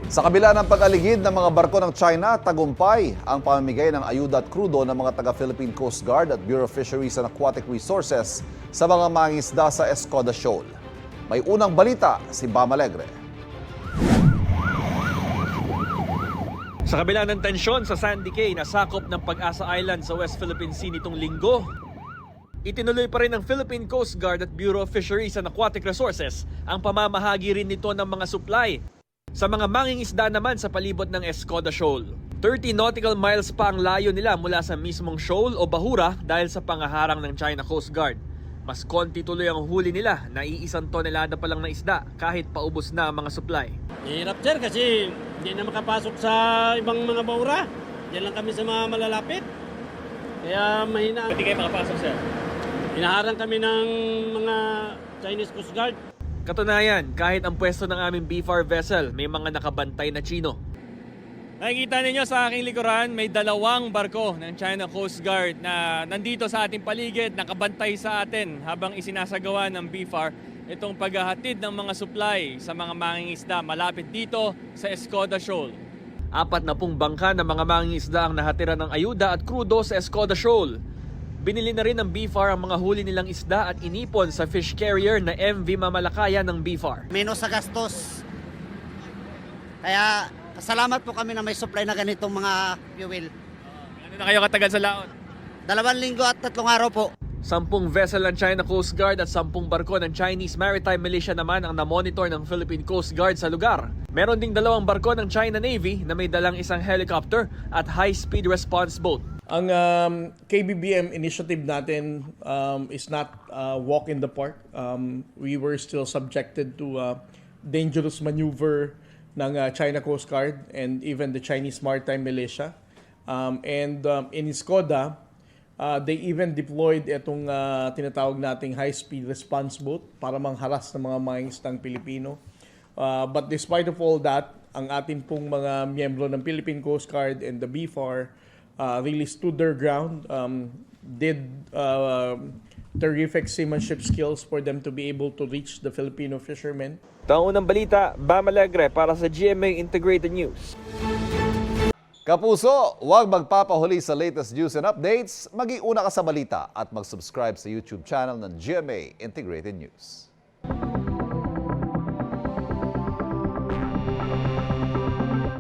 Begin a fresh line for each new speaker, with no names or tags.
Sa kabila ng pag-aligid ng mga barko ng China, tagumpay ang pamamigay ng ayuda at krudo ng mga taga-Philippine Coast Guard at Bureau of Fisheries and Aquatic Resources sa mga mangingisda sa Escoda Shoal. May unang balita si Bam Alegre.
Sa kabila ng tensyon sa Sandy Cay na sakop ng Pag-asa Island sa West Philippine Sea nitong linggo, itinuloy pa rin ng Philippine Coast Guard at Bureau of Fisheries and Aquatic Resources ang pamamahagi rin nito ng mga supply sa mga mangingisda naman sa palibot ng Escoda Shoal. 30 nautical miles pa ang layo nila mula sa mismong shoal o bahura dahil sa pangaharang ng China Coast Guard. Mas konti tuloy ang huli nila na iisang tonelada pa lang na isda kahit paubos na ang mga supply.
Hirap sir kasi hindi na makapasok sa ibang mga bahura. Diyan lang kami sa mga malalapit. Kaya mahina.
Hindi kayo makapasok, sir?
Hinaharang kami ng mga Chinese Coast Guard.
Katunayan, kahit ang pwesto ng aming BFAR vessel, may mga nakabantay na Chino. Nakikita ninyo sa aking likuran, may dalawang barko ng China Coast Guard na nandito sa ating paligid, nakabantay sa atin habang isinasagawa ng BFAR itong paghahatid ng mga supply sa mga mangingisda malapit dito sa Escoda Shoal. 40 bangka ng mga mangingisda ang nahatira ng ayuda at krudo sa Escoda Shoal. Binili na rin ng BFAR ang mga huli nilang isda at inipon sa fish carrier na MV Mamalakaya ng BFAR.
Menos sa gastos. Kaya salamat po kami na may supply na ganitong mga fuel.
Ano na kayo katagal sa laot?
2 linggo at 3 araw po.
10 vessel ng China Coast Guard at 10 barko ng Chinese Maritime Militia naman ang namonitor ng Philippine Coast Guard sa lugar. Meron ding 2 barko ng China Navy na may dalang isang helicopter at high-speed response boat.
Ang KBBM initiative natin is not a walk in the park. We were still subjected to dangerous maneuver ng China Coast Guard and even the Chinese Maritime Militia. In Escoda, they even deployed itong tinatawag nating high-speed response boat para mangharas ng mga mangingisdang Pilipino. But despite of all that, ang ating pong mga miyembro ng Philippine Coast Guard and the BFAR really stood their ground, did terrific seamanship skills for them to be able to reach the Filipino fishermen.
Taunang balita, Bam Alegre para sa GMA Integrated News.
Kapuso, huwag magpapahuli sa latest news and updates. Mag-iuna ka sa balita at mag-subscribe sa YouTube channel ng GMA Integrated News.